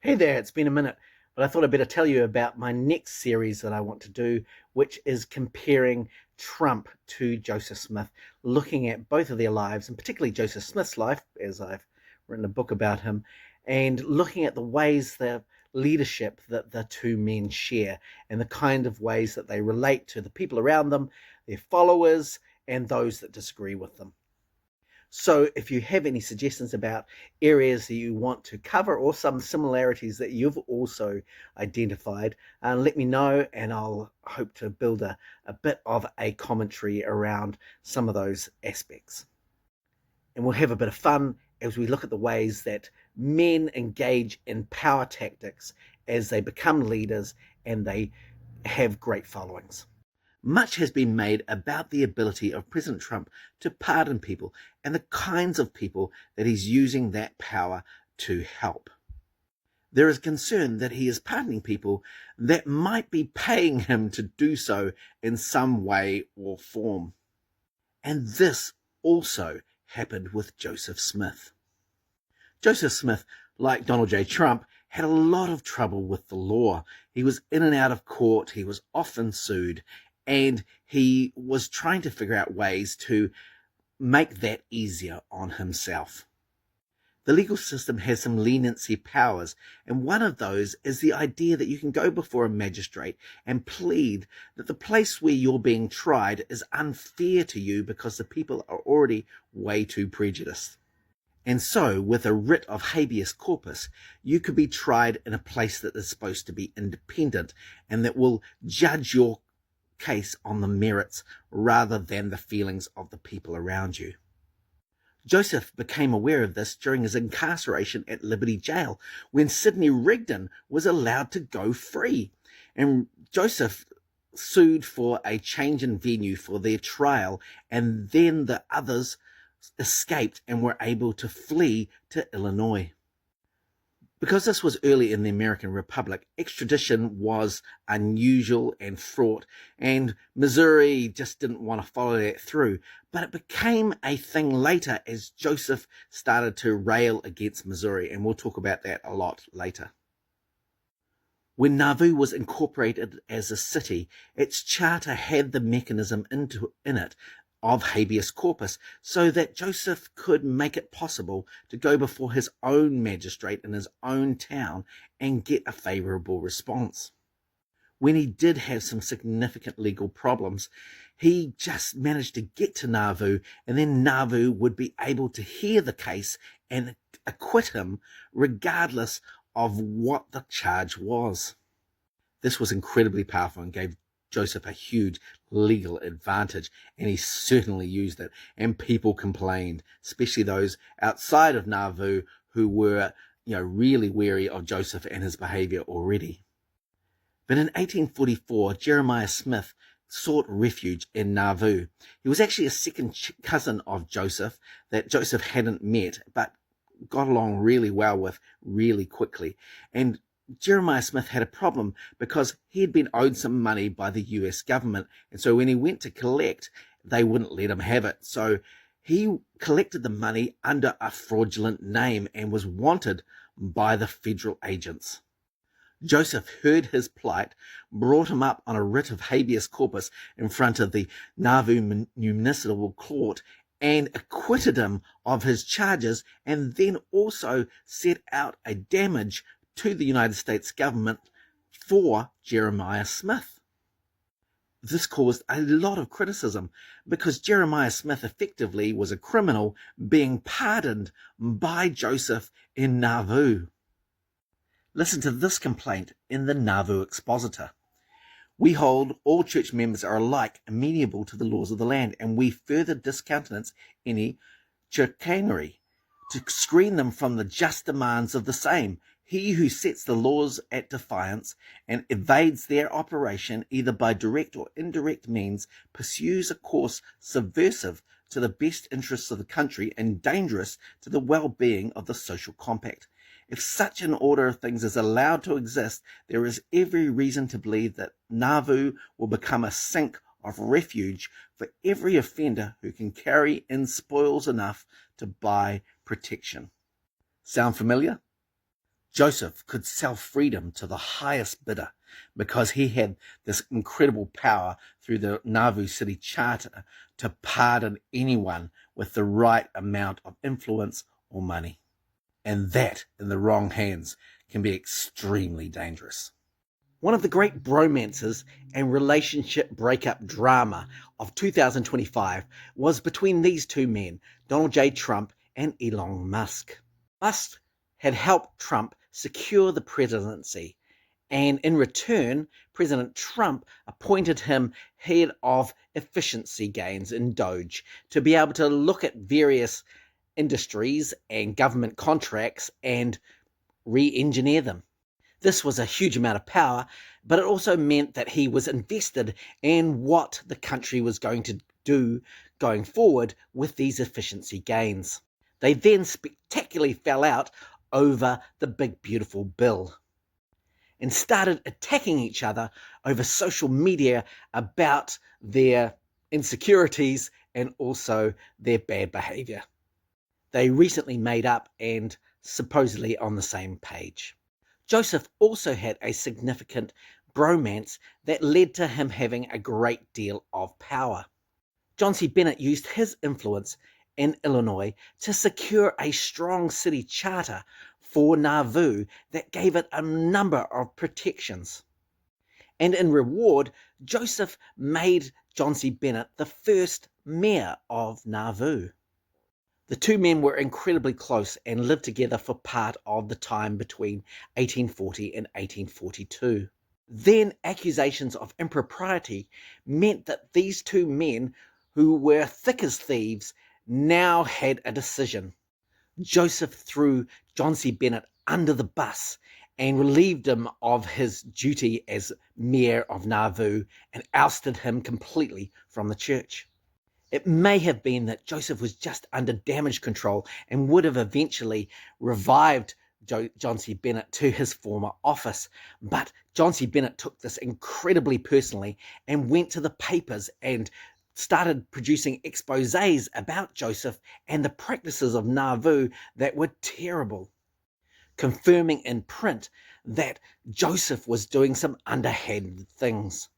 Hey there, it's been a minute, but I thought I'd better tell you about my next series that I want to do, which is comparing Trump to Joseph Smith, looking at both of their lives, and particularly Joseph Smith's life, as I've written a book about him, and looking at the ways the leadership that the two men share and the kind of ways that they relate to the people around them, their followers, and those that disagree with them. So if you have any suggestions about areas that you want to cover or some similarities that you've also identified, let me know and I'll hope to build a bit of a commentary around some of those aspects. And we'll have a bit of fun as we look at the ways that men engage in power tactics as they become leaders and they have great followings. Much has been made about the ability of President Trump to pardon people and the kinds of people that he's using that power to help. There is concern that he is pardoning people that might be paying him to do so in some way or form. And this also happened with Joseph Smith. Joseph Smith, like Donald J. Trump, had a lot of trouble with the law. He was in and out of court, he was often sued, and he was trying to figure out ways to make that easier on himself. The legal system has some leniency powers, and one of those is the idea that you can go before a magistrate and plead that the place where you're being tried is unfair to you because the people are already way too prejudiced. And so, with a writ of habeas corpus, you could be tried in a place that is supposed to be independent and that will judge your case on the merits rather than the feelings of the people around you. Joseph became aware of this during his incarceration at Liberty Jail when Sidney Rigdon was allowed to go free. And Joseph sued for a change in venue for their trial, and then the others escaped and were able to flee to Illinois. Because this was early in the American Republic, extradition was unusual and fraught, and Missouri just didn't want to follow that through. But it became a thing later as Joseph started to rail against Missouri, and we'll talk about that a lot later. When Nauvoo was incorporated as a city, its charter had the mechanism in it of habeas corpus, so that Joseph could make it possible to go before his own magistrate in his own town and get a favourable response. When he did have some significant legal problems, he just managed to get to Nauvoo, and then Nauvoo would be able to hear the case and acquit him regardless of what the charge was. This was incredibly powerful and gave Joseph a huge legal advantage, and he certainly used it, and people complained, especially those outside of Nauvoo who were really wary of Joseph and his behavior already. But in 1844, Jeremiah Smith sought refuge in Nauvoo. He was actually a second cousin of Joseph that Joseph hadn't met but got along really well with really quickly. And Jeremiah Smith had a problem because he had been owed some money by the US government, and so when he went to collect, they wouldn't let him have it. So he collected the money under a fraudulent name and was wanted by the federal agents. Joseph heard his plight, brought him up on a writ of habeas corpus in front of the Nauvoo Municipal Court and acquitted him of his charges, and then also set out a damage to the United States government for Jeremiah Smith. This caused a lot of criticism because Jeremiah Smith effectively was a criminal being pardoned by Joseph in Nauvoo. Listen to this complaint in the Nauvoo Expositor. We hold all church members are alike, amenable to the laws of the land, and we further discountenance any chicanery to screen them from the just demands of the same. He who sets the laws at defiance and evades their operation either by direct or indirect means pursues a course subversive to the best interests of the country and dangerous to the well-being of the social compact. If such an order of things is allowed to exist, there is every reason to believe that Nauvoo will become a sink of refuge for every offender who can carry in spoils enough to buy protection. Sound familiar? Joseph could sell freedom to the highest bidder because he had this incredible power through the Nauvoo City Charter to pardon anyone with the right amount of influence or money. And that, in the wrong hands, can be extremely dangerous. One of the great bromances and relationship breakup drama of 2025 was between these two men, Donald J. Trump and Elon Musk. Musk had helped Trump secure the presidency, and in return, President Trump appointed him head of efficiency gains in Doge to be able to look at various industries and government contracts and re-engineer them. This was a huge amount of power, but it also meant that he was invested in what the country was going to do going forward with these efficiency gains. They then spectacularly fell out over the big beautiful bill and started attacking each other over social media about their insecurities and also their bad behavior. They recently made up and supposedly on the same page. Joseph also had a significant bromance that led to him having a great deal of power. John C. Bennett used his influence in Illinois to secure a strong city charter for Nauvoo that gave it a number of protections. And in reward, Joseph made John C. Bennett the first mayor of Nauvoo. The two men were incredibly close and lived together for part of the time between 1840 and 1842. Then accusations of impropriety meant that these two men, who were thick as thieves, now had a decision. Joseph threw John C. Bennett under the bus and relieved him of his duty as mayor of Nauvoo and ousted him completely from the church. It may have been that Joseph was just under damage control and would have eventually revived John C. Bennett to his former office, but John C. Bennett took this incredibly personally and went to the papers and started producing exposés about Joseph and the practices of Nauvoo that were terrible, confirming in print that Joseph was doing some underhanded things.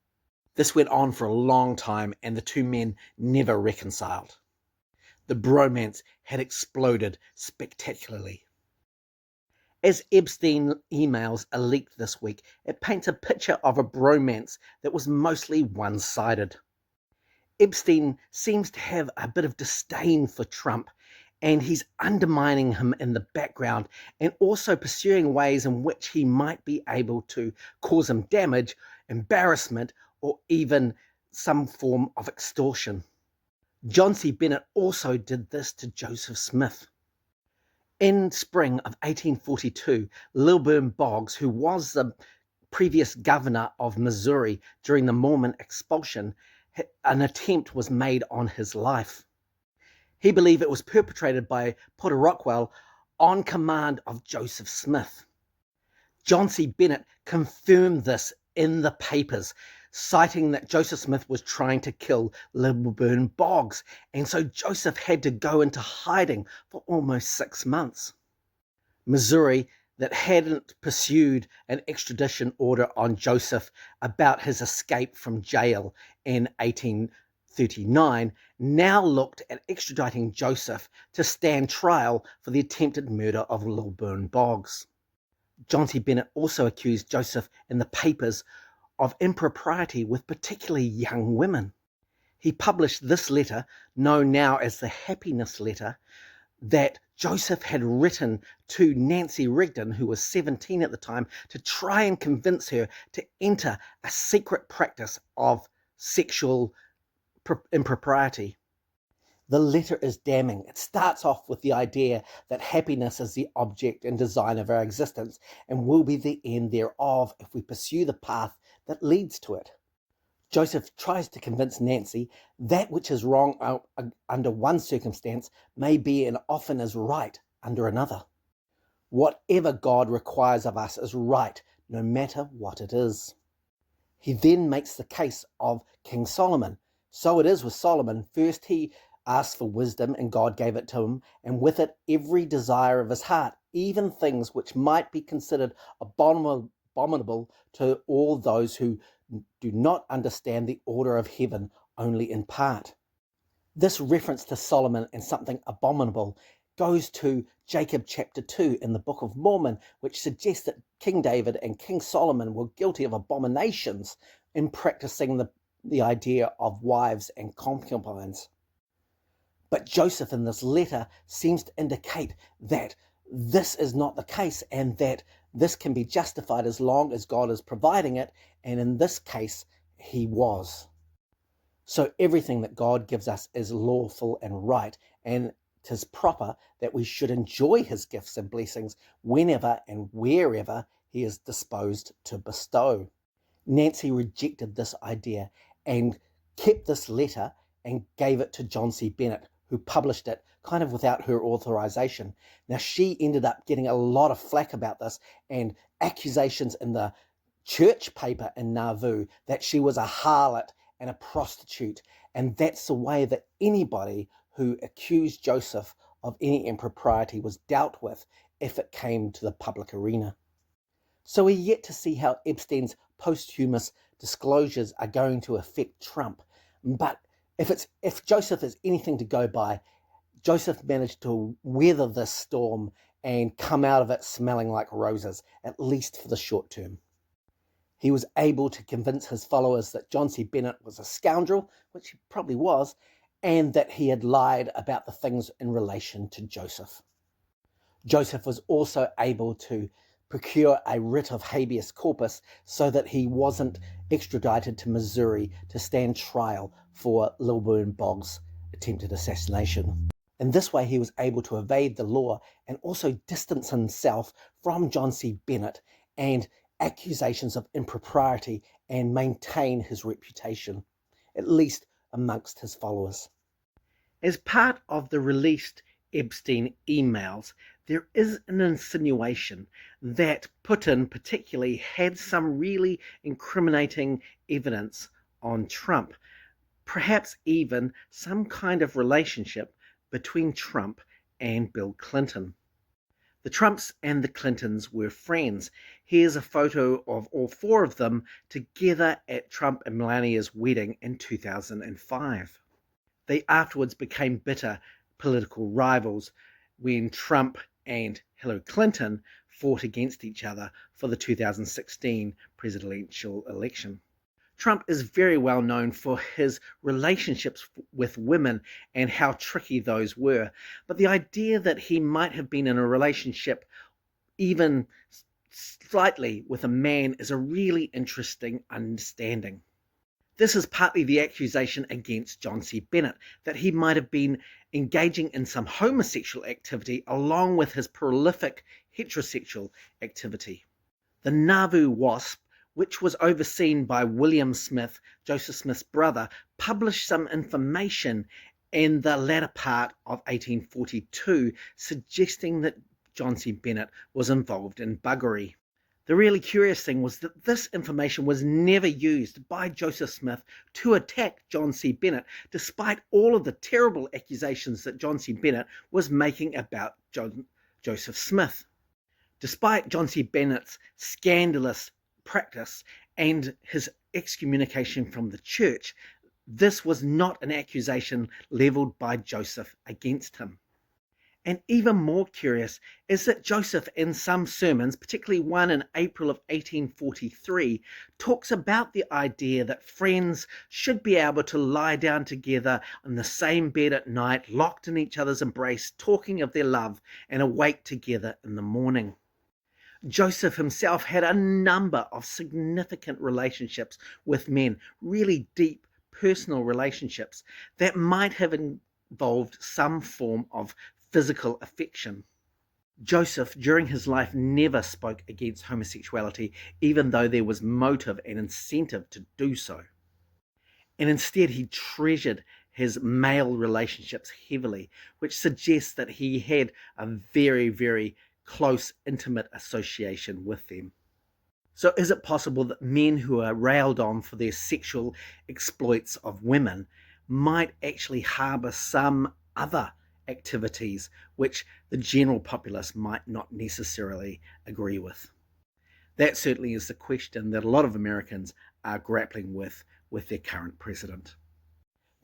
This went on for a long time and the two men never reconciled. The bromance had exploded spectacularly. As Epstein emails are leaked this week, it paints a picture of a bromance that was mostly one-sided. Epstein seems to have a bit of disdain for Trump, and he's undermining him in the background and also pursuing ways in which he might be able to cause him damage, embarrassment, or even some form of extortion. John C. Bennett also did this to Joseph Smith. In spring of 1842, Lilburn Boggs, who was the previous governor of Missouri during the Mormon expulsion, an attempt was made on his life. He believed it was perpetrated by Porter Rockwell on command of Joseph Smith. John C. Bennett confirmed this in the papers, citing that Joseph Smith was trying to kill Lilburn Boggs, and so Joseph had to go into hiding for almost 6 months. Missouri, that hadn't pursued an extradition order on Joseph about his escape from jail in 1839, now looked at extraditing Joseph to stand trial for the attempted murder of Lilburn Boggs. John C. Bennett also accused Joseph in the papers of impropriety with particularly young women. He published this letter, known now as the Happiness Letter, that Joseph had written to Nancy Rigdon, who was 17 at the time, to try and convince her to enter a secret practice of sexual impropriety. The letter is damning. It starts off with the idea that happiness is the object and design of our existence and will be the end thereof if we pursue the path that leads to it. Joseph tries to convince Nancy that which is wrong under one circumstance may be and often is right under another. Whatever God requires of us is right, no matter what it is. He then makes the case of King Solomon. So it is with Solomon. First he asked for wisdom, and God gave it to him, and with it every desire of his heart, even things which might be considered abominable to all those who do not understand the order of heaven only in part. This reference to Solomon and something abominable goes to Jacob chapter 2 in the Book of Mormon, which suggests that King David and King Solomon were guilty of abominations in practicing the idea of wives and concubines. But Joseph in this letter seems to indicate that this is not the case, and that this can be justified as long as God is providing it, and in this case, he was. So everything that God gives us is lawful and right, and it is proper that we should enjoy his gifts and blessings whenever and wherever he is disposed to bestow. Nancy rejected this idea and kept this letter and gave it to John C. Bennett, who published it kind of without her authorization. Now, she ended up getting a lot of flack about this and accusations in the church paper in Nauvoo that she was a harlot and a prostitute, and that's the way that anybody who accused Joseph of any impropriety was dealt with if it came to the public arena. So we're yet to see how Epstein's posthumous disclosures are going to affect Trump, but if Joseph is anything to go by, Joseph managed to weather this storm and come out of it smelling like roses, at least for the short term. He was able to convince his followers that John C. Bennett was a scoundrel, which he probably was, and that he had lied about the things in relation to Joseph. Joseph was also able to procure a writ of habeas corpus so that he wasn't extradited to Missouri to stand trial for Lilburn Boggs' attempted assassination. In this way, he was able to evade the law and also distance himself from John C. Bennett and accusations of impropriety, and maintain his reputation, at least amongst his followers. As part of the released Epstein emails, there is an insinuation that Putin particularly had some really incriminating evidence on Trump, perhaps even some kind of relationship between Trump and Bill Clinton. The Trumps and the Clintons were friends. Here's a photo of all four of them together at Trump and Melania's wedding in 2005. They afterwards became bitter political rivals when Trump and Hillary Clinton fought against each other for the 2016 presidential election. Trump is very well known for his relationships with women and how tricky those were. But the idea that he might have been in a relationship even slightly with a man is a really interesting understanding. This is partly the accusation against John C. Bennett, that he might have been engaging in some homosexual activity along with his prolific heterosexual activity. The Nauvoo Wasp, which was overseen by William Smith, Joseph Smith's brother, published some information in the latter part of 1842 suggesting that John C. Bennett was involved in buggery. The really curious thing was that this information was never used by Joseph Smith to attack John C. Bennett, despite all of the terrible accusations that John C. Bennett was making about Joseph Smith. Despite John C. Bennett's scandalous practice and his excommunication from the church, this was not an accusation leveled by Joseph against him. And even more curious is that Joseph, in some sermons, particularly one in April of 1843, talks about the idea that friends should be able to lie down together on the same bed at night, locked in each other's embrace, talking of their love, and awake together in the morning. Joseph himself had a number of significant relationships with men, really deep personal relationships that might have involved some form of physical affection. Joseph, during his life, never spoke against homosexuality, even though there was motive and incentive to do so. And instead, he treasured his male relationships heavily, which suggests that he had a very, very close, intimate association with them. So is it possible that men who are railed on for their sexual exploits of women might actually harbour some other activities which the general populace might not necessarily agree with. That certainly is the question that a lot of Americans are grappling with their current president.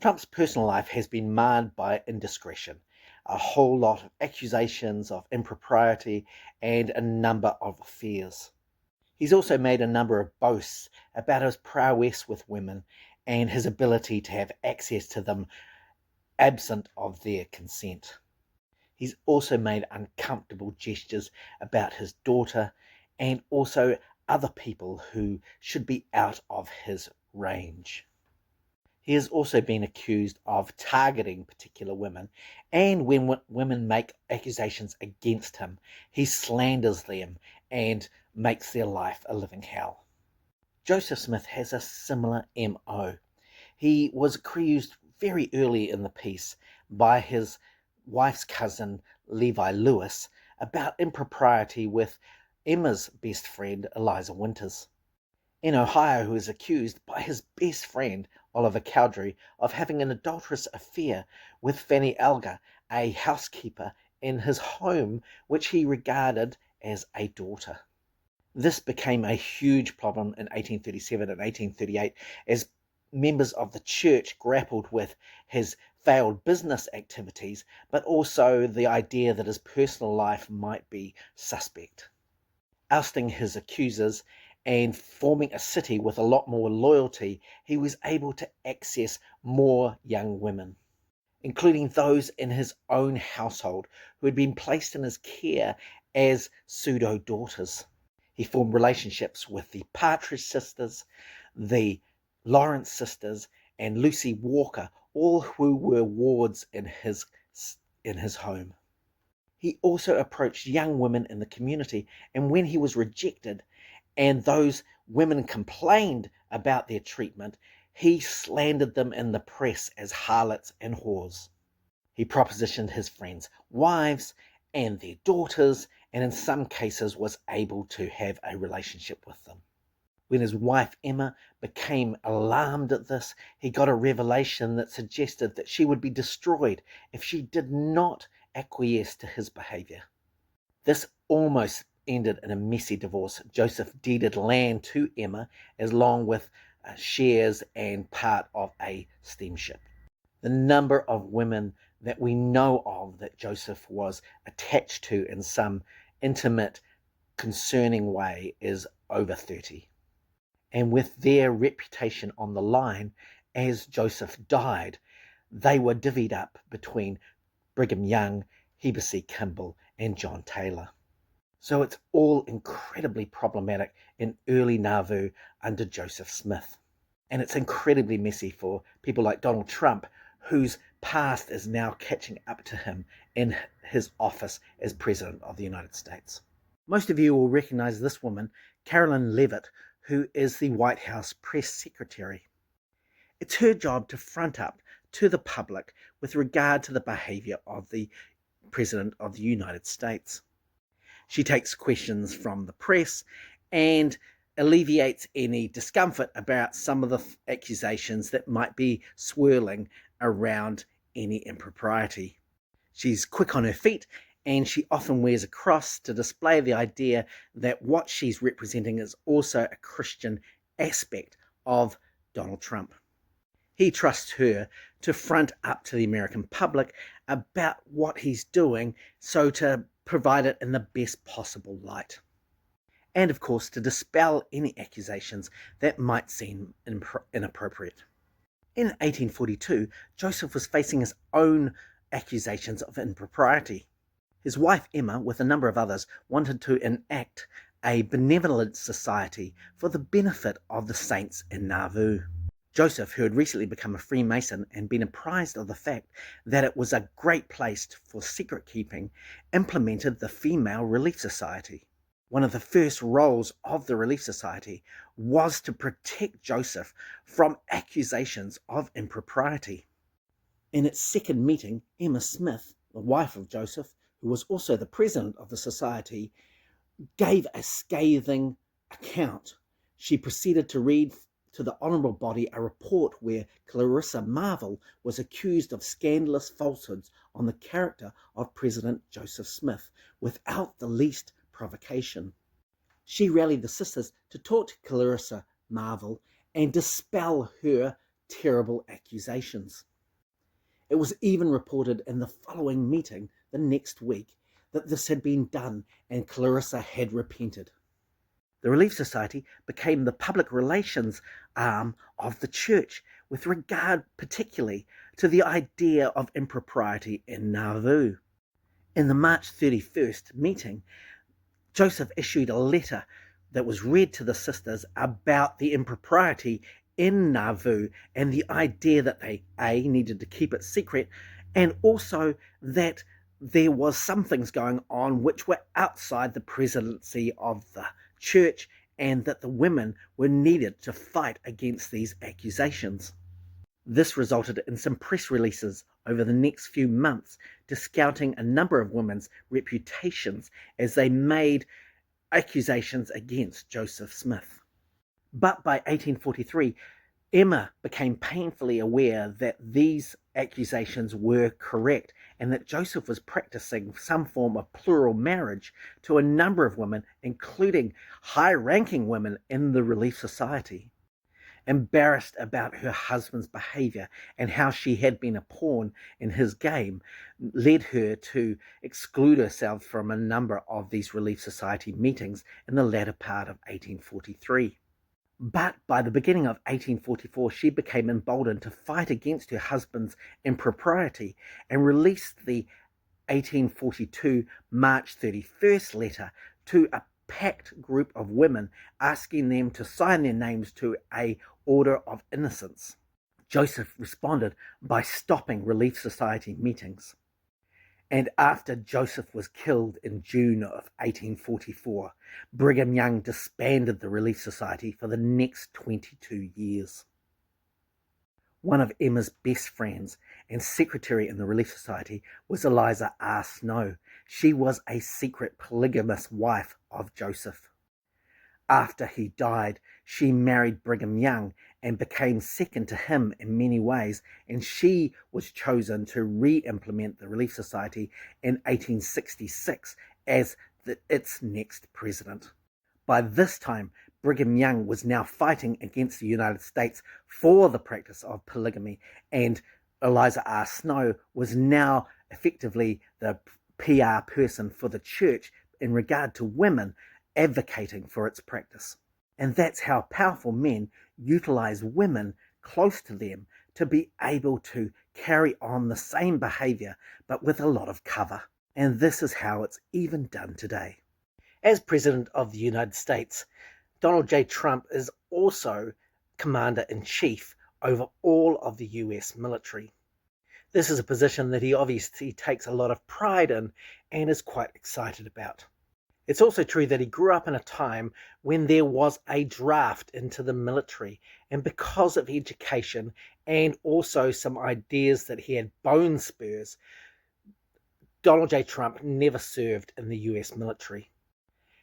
Trump's personal life has been marred by indiscretion, a whole lot of accusations of impropriety, and a number of affairs. He's also made a number of boasts about his prowess with women and his ability to have access to them absent of their consent. He's also made uncomfortable gestures about his daughter and also other people who should be out of his range. He has also been accused of targeting particular women, and when women make accusations against him, he slanders them and makes their life a living hell. Joseph Smith has a similar MO. He was accused very early in the piece by his wife's cousin, Levi Lewis, about impropriety with Emma's best friend, Eliza Winters. In Ohio, he was accused by his best friend, Oliver Cowdery, of having an adulterous affair with Fanny Alger, a housekeeper in his home, which he regarded as a daughter. This became a huge problem in 1837 and 1838 as members of the church grappled with his failed business activities, but also the idea that his personal life might be suspect. Ousting his accusers and forming a city with a lot more loyalty, he was able to access more young women, including those in his own household who had been placed in his care as pseudo-daughters. He formed relationships with the Partridge sisters, the Lawrence sisters, and Lucy Walker, all who were wards in his home. He also approached young women in the community, and when he was rejected and those women complained about their treatment, he slandered them in the press as harlots and whores. He propositioned his friends' wives and their daughters, and in some cases was able to have a relationship with them. When his wife Emma became alarmed at this, he got a revelation that suggested that she would be destroyed if she did not acquiesce to his behavior. This almost ended in a messy divorce. Joseph deeded land to Emma along with shares and part of a steamship. The number of women that we know of that Joseph was attached to in some intimate, concerning way is over 30. And with their reputation on the line, as Joseph died, they were divvied up between Brigham Young, Heber C. Kimball, and John Taylor. So it's all incredibly problematic in early Nauvoo under Joseph Smith. And it's incredibly messy for people like Donald Trump, whose past is now catching up to him in his office as President of the United States. Most of you will recognize this woman, Carolyn Leavitt, who is the White House press secretary. It's her job to front up to the public with regard to the behavior of the President of the United States. She takes questions from the press and alleviates any discomfort about some of the accusations that might be swirling around any impropriety. She's quick on her feet, and she often wears a cross to display the idea that what she's representing is also a Christian aspect of Donald Trump. He trusts her to front up to the American public about what he's doing, so to provide it in the best possible light. And of course, to dispel any accusations that might seem inappropriate. In 1842, Joseph was facing his own accusations of impropriety. His wife Emma, with a number of others, wanted to enact a benevolent society for the benefit of the saints in Nauvoo. Joseph, who had recently become a Freemason and been apprised of the fact that it was a great place for secret keeping, implemented the Female Relief Society. One of the first roles of the Relief Society was to protect Joseph from accusations of impropriety. In its second meeting, Emma Smith, the wife of Joseph, who was also the president of the society, gave a scathing account. She proceeded to read to the honourable body a report where Clarissa Marvel was accused of scandalous falsehoods on the character of President Joseph Smith without the least provocation. She rallied the sisters to talk to Clarissa Marvel and dispel her terrible accusations. It was even reported in the following meeting the next week that this had been done and Clarissa had repented. The Relief Society became the public relations arm of the church with regard particularly to the idea of impropriety in Nauvoo. In the March 31st meeting, Joseph issued a letter that was read to the sisters about the impropriety in Nauvoo and the idea that they, needed to keep it secret, and also that there was some things going on which were outside the presidency of the church and that the women were needed to fight against these accusations. This resulted in some press releases over the next few months discounting a number of women's reputations as they made accusations against Joseph Smith. But by 1843, Emma became painfully aware that these accusations were correct and that Joseph was practicing some form of plural marriage to a number of women, including high-ranking women in the Relief Society. Embarrassed about her husband's behaviour and how she had been a pawn in his game, led her to exclude herself from a number of these Relief Society meetings in the latter part of 1843. But by the beginning of 1844, she became emboldened to fight against her husband's impropriety and released the 1842 March 31st letter to a packed group of women, asking them to sign their names to a order of innocence. Joseph responded by stopping Relief Society meetings. And after Joseph was killed in June of 1844, Brigham Young disbanded the Relief Society for the next 22 years. One of Emma's best friends and secretary in the Relief Society was Eliza R. Snow. She was a secret polygamous wife of Joseph. After he died, she married Brigham Young and became second to him in many ways, and she was chosen to re-implement the Relief Society in 1866 as its next president. By this time, Brigham Young was now fighting against the United States for the practice of polygamy, and Eliza R. Snow was now effectively the PR person for the church in regard to women, advocating for its practice. And that's how powerful men utilize women close to them to be able to carry on the same behavior, but with a lot of cover. And this is how it's even done today. As President of the United States, Donald J. Trump is also Commander-in-Chief over all of the US military. This is a position that he obviously takes a lot of pride in and is quite excited about. It's also true that he grew up in a time when there was a draft into the military, and because of education and also some ideas that he had bone spurs, Donald J. Trump never served in the US military.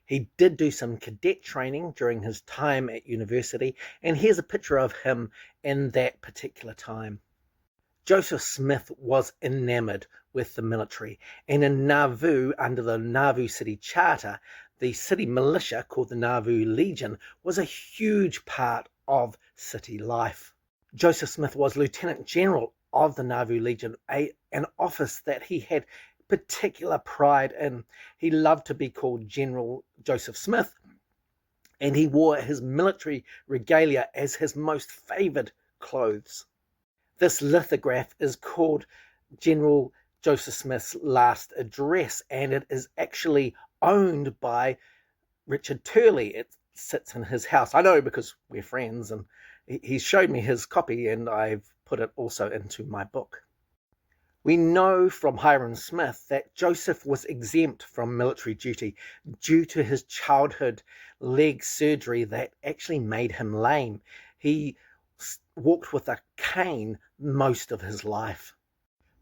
He did do some cadet training during his time at university, and here's a picture of him in that particular time. Joseph Smith was enamored with the military, and in Nauvoo, under the Nauvoo City Charter, the city militia called the Nauvoo Legion was a huge part of city life. Joseph Smith was Lieutenant General of the Nauvoo Legion, an office that he had particular pride in. He loved to be called General Joseph Smith, and he wore his military regalia as his most favoured clothes. This lithograph is called General Joseph Smith's Last Address, and it is actually owned by Richard Turley. It sits in his house. I know because we're friends, and he showed me his copy, and I've put it also into my book. We know from Hyrum Smith that Joseph was exempt from military duty due to his childhood leg surgery that actually made him lame. He walked with a cane most of his life.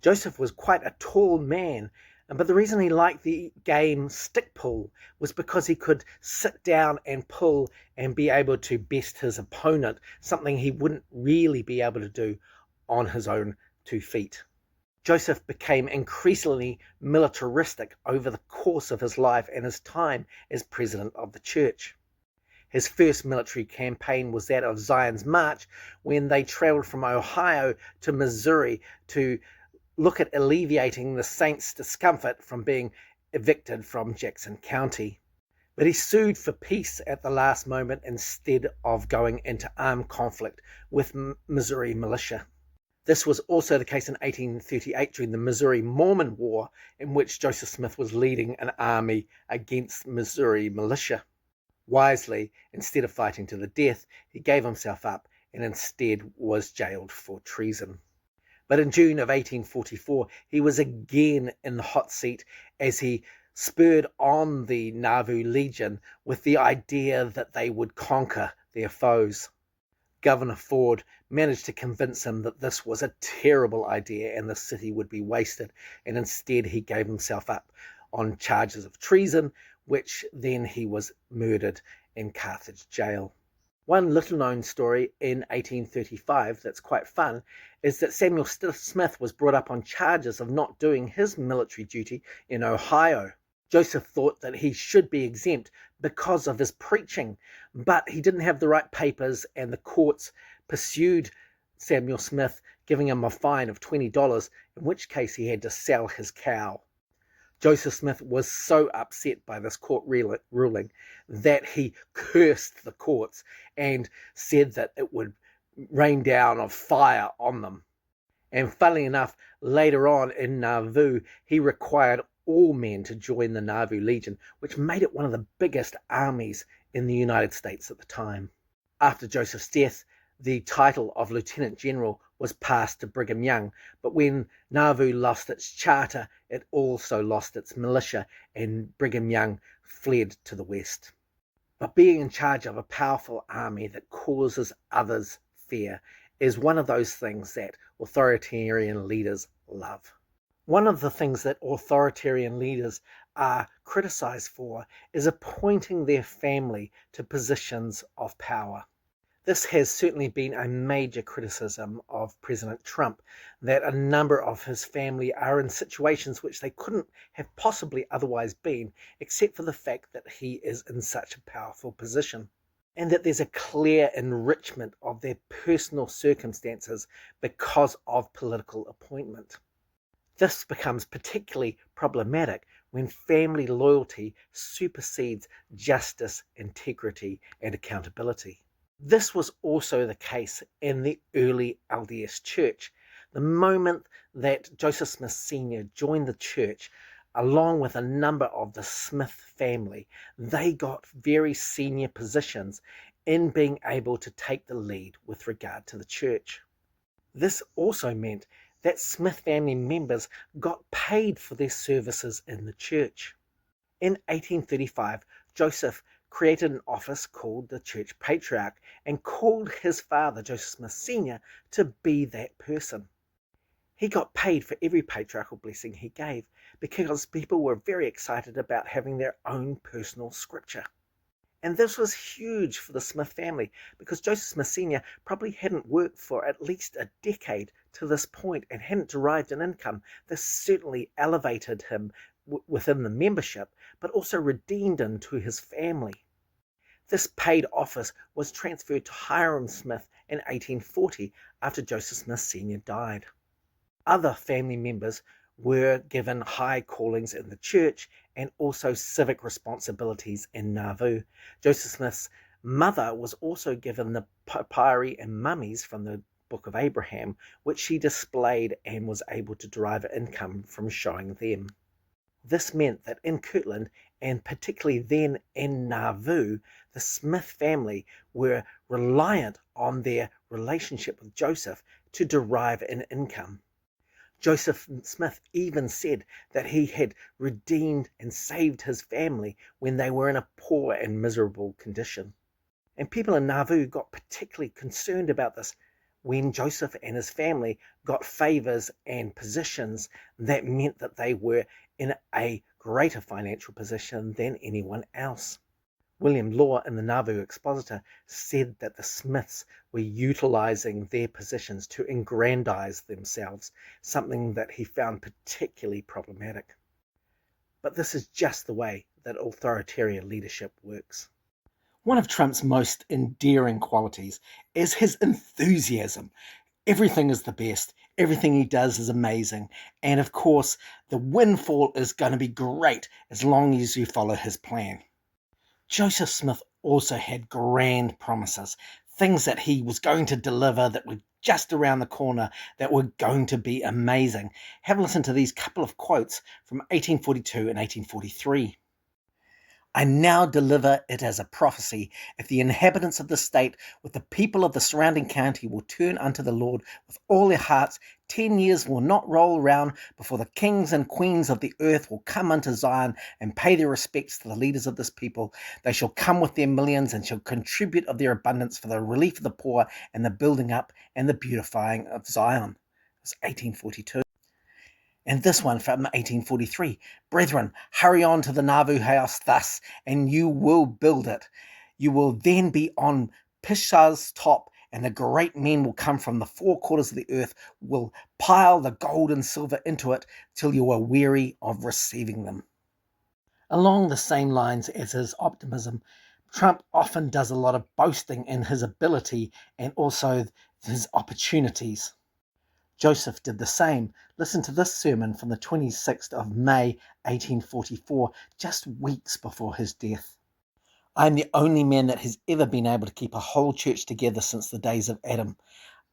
Joseph was quite a tall man, But the reason he liked the game stick pull was because he could sit down and pull and be able to best his opponent, something he wouldn't really be able to do on his own 2 feet. Joseph became increasingly militaristic over the course of his life and his time as president of the church. His first military campaign was that of Zion's March, when they traveled from Ohio to Missouri to look at alleviating the Saints' discomfort from being evicted from Jackson County. But he sued for peace at the last moment instead of going into armed conflict with Missouri militia. This was also the case in 1838 during the Missouri Mormon War, in which Joseph Smith was leading an army against Missouri militia. Wisely, instead of fighting to the death, he gave himself up and instead was jailed for treason. But in June of 1844, he was again in the hot seat as he spurred on the Nauvoo Legion with the idea that they would conquer their foes. Governor Ford managed to convince him that this was a terrible idea and the city would be wasted, and instead he gave himself up on charges of treason, which then he was murdered in Carthage jail. One little-known story in 1835 that's quite fun is that Samuel Smith was brought up on charges of not doing his military duty in Ohio. Joseph thought that he should be exempt because of his preaching, but he didn't have the right papers, and the courts pursued Samuel Smith, giving him a fine of $20, in which case he had to sell his cow. Joseph Smith was so upset by this court ruling that he cursed the courts and said that it would rain down of fire on them. And funnily enough, later on in Nauvoo, he required all men to join the Nauvoo Legion, which made it one of the biggest armies in the United States at the time. After Joseph's death, the title of Lieutenant General was passed to Brigham Young, but when Nauvoo lost its charter, it also lost its militia, and Brigham Young fled to the west. But being in charge of a powerful army that causes others fear is one of those things that authoritarian leaders love. One of the things that authoritarian leaders are criticized for is appointing their family to positions of power. This has certainly been a major criticism of President Trump, that a number of his family are in situations which they couldn't have possibly otherwise been, except for the fact that he is in such a powerful position, and that there's a clear enrichment of their personal circumstances because of political appointment. This becomes particularly problematic when family loyalty supersedes justice, integrity, and accountability. This was also the case in the early LDS Church. The moment that Joseph Smith Sr. joined the church, along with a number of the Smith family, they got very senior positions in being able to take the lead with regard to the church. This also meant that Smith family members got paid for their services in the church. In 1835, Joseph created an office called the Church Patriarch and called his father, Joseph Smith Sr., to be that person. He got paid for every patriarchal blessing he gave because people were very excited about having their own personal scripture. And this was huge for the Smith family because Joseph Smith Sr. probably hadn't worked for at least a decade to this point and hadn't derived an income. This certainly elevated him within the membership, but also redeemed him to his family. This paid office was transferred to Hiram Smith in 1840 after Joseph Smith Sr. died. Other family members were given high callings in the church and also civic responsibilities in Nauvoo. Joseph Smith's mother was also given the papyri and mummies from the Book of Abraham, which she displayed and was able to derive an income from showing them. This meant that in Kirtland, and particularly then in Nauvoo, the Smith family were reliant on their relationship with Joseph to derive an income. Joseph Smith even said that he had redeemed and saved his family when they were in a poor and miserable condition. And people in Nauvoo got particularly concerned about this when Joseph and his family got favors and positions that meant that they were in a greater financial position than anyone else. William Law in the Nauvoo Expositor said that the Smiths were utilizing their positions to aggrandize themselves, something that he found particularly problematic. But this is just the way that authoritarian leadership works. One of Trump's most endearing qualities is his enthusiasm. Everything is the best. Everything he does is amazing. And of course, the windfall is going to be great as long as you follow his plan. Joseph Smith also had grand promises, things that he was going to deliver that were just around the corner, that were going to be amazing. Have a listen to these couple of quotes from 1842 and 1843. I now deliver it as a prophecy. If the inhabitants of the state with the people of the surrounding county will turn unto the Lord with all their hearts, 10 years will not roll round before the kings and queens of the earth will come unto Zion and pay their respects to the leaders of this people. They shall come with their millions and shall contribute of their abundance for the relief of the poor and the building up and the beautifying of Zion. It's 1842. And this one from 1843. Brethren, hurry on to the Nauvoo house thus, and you will build it. You will then be on Pisgah's top, and the great men will come from the four quarters of the earth, will pile the gold and silver into it till you are weary of receiving them. Along the same lines as his optimism, Trump often does a lot of boasting in his ability and also his opportunities. Joseph did the same. Listen to this sermon from the 26th of May, 1844, just weeks before his death. I am the only man that has ever been able to keep a whole church together since the days of Adam.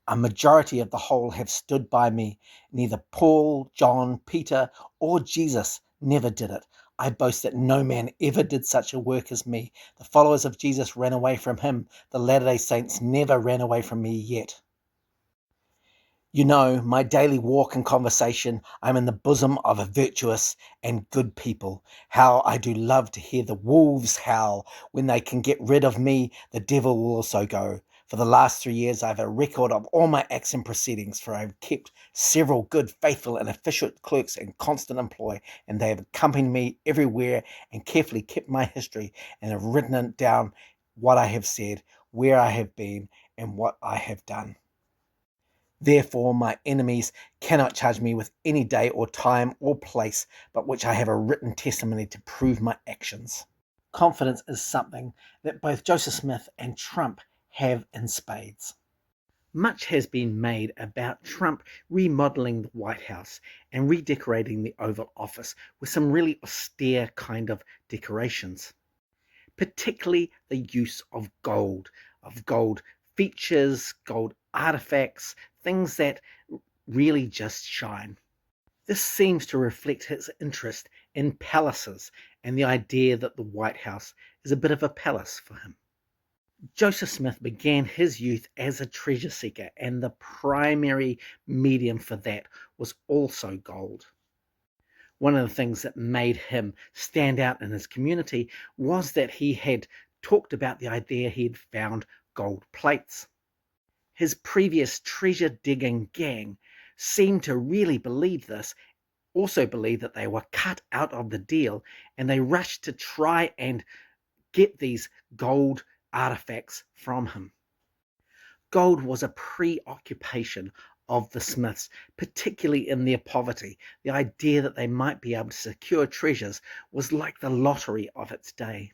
A majority of the whole have stood by me. Neither Paul, John, Peter, or Jesus never did it. I boast that no man ever did such a work as me. The followers of Jesus ran away from him. The Latter-day Saints never ran away from me yet. You know, my daily walk and conversation, I'm in the bosom of a virtuous and good people. How I do love to hear the wolves howl. When they can get rid of me, the devil will also go. For the last 3 years, I have a record of all my acts and proceedings, for I have kept several good, faithful, and efficient clerks in constant employ, and they have accompanied me everywhere and carefully kept my history and have written down what I have said, where I have been, and what I have done. Therefore my enemies cannot charge me with any day or time or place, but which I have a written testimony to prove my actions. Confidence is something that both Joseph Smith and Trump have in spades. Much has been made about Trump remodeling the White House and redecorating the Oval Office with some really austere kind of decorations, particularly the use of gold features, gold artifacts, things that really just shine. This seems to reflect his interest in palaces and the idea that the White House is a bit of a palace for him. Joseph Smith began his youth as a treasure seeker, and the primary medium for that was also gold. One of the things that made him stand out in his community was that he had talked about the idea he had found gold plates. His previous treasure-digging gang seemed to really believe this, also believe that they were cut out of the deal, and they rushed to try and get these gold artifacts from him. Gold was a preoccupation of the Smiths, particularly in their poverty. The idea that they might be able to secure treasures was like the lottery of its day.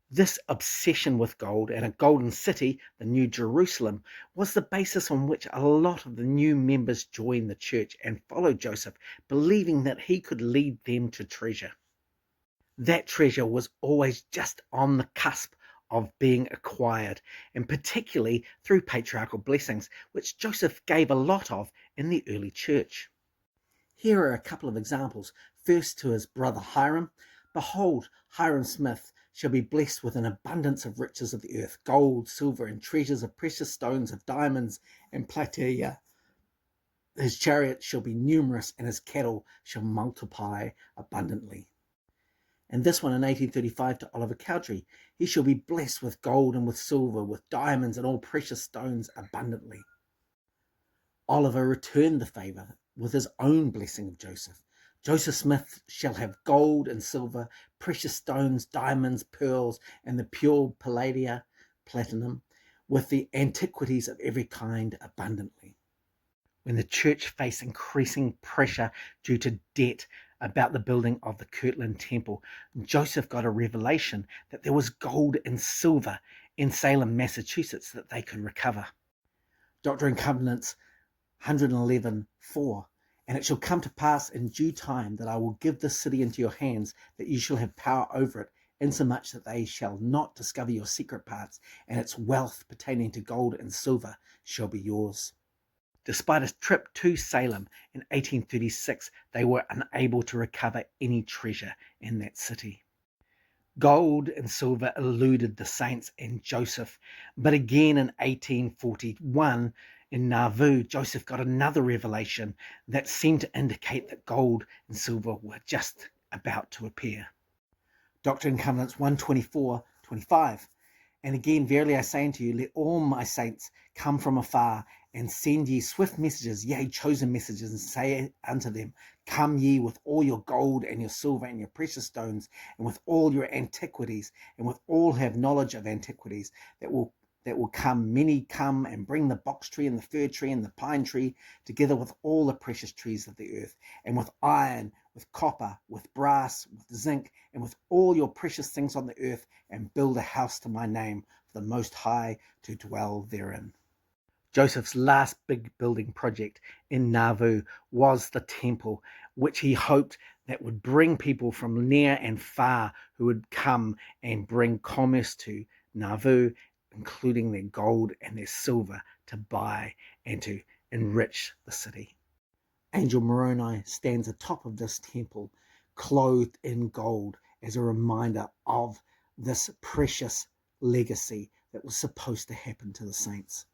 This obsession with gold and a golden city, the New Jerusalem, was the basis on which a lot of the new members joined the church and followed Joseph, believing that he could lead them to treasure. That treasure was always just on the cusp of being acquired, and particularly through patriarchal blessings, which Joseph gave a lot of in the early church. Here are a couple of examples. First, to his brother Hiram. Behold, Hiram Smith shall be blessed with an abundance of riches of the earth, gold, silver, and treasures of precious stones, of diamonds and platina. His chariots shall be numerous, and his cattle shall multiply abundantly. And this one in 1835 to Oliver Cowdery. He shall be blessed with gold and with silver, with diamonds and all precious stones abundantly. Oliver returned the favour with his own blessing of Joseph. Joseph Smith shall have gold and silver, precious stones, diamonds, pearls, and the pure platinum, with the antiquities of every kind abundantly. When the church faced increasing pressure due to debt about the building of the Kirtland Temple, Joseph got a revelation that there was gold and silver in Salem, Massachusetts that they could recover. Doctrine and Covenants 111:4. And it shall come to pass in due time that I will give this city into your hands, that you shall have power over it, insomuch that they shall not discover your secret parts, and its wealth pertaining to gold and silver shall be yours. Despite a trip to Salem in 1836, they were unable to recover any treasure in that city. Gold and silver eluded the saints and Joseph, but again in 1841 in Nauvoo, Joseph got another revelation that seemed to indicate that gold and silver were just about to appear. Doctrine and Covenants 124:25. And again, verily I say unto you, let all my saints come from afar, and send ye swift messages, yea, chosen messages, and say unto them, come ye with all your gold and your silver and your precious stones, and with all your antiquities, and with all who have knowledge of antiquities, that will come, many come, and bring the box tree and the fir tree and the pine tree, together with all the precious trees of the earth, and with iron, with copper, with brass, with zinc, and with all your precious things on the earth, and build a house to my name, for the Most High to dwell therein. Joseph's last big building project in Nauvoo was the temple, which he hoped that would bring people from near and far who would come and bring commerce to Nauvoo, including their gold and their silver, to buy and to enrich the city. Angel Moroni stands atop of this temple, clothed in gold, as a reminder of this precious legacy that was supposed to happen to the saints.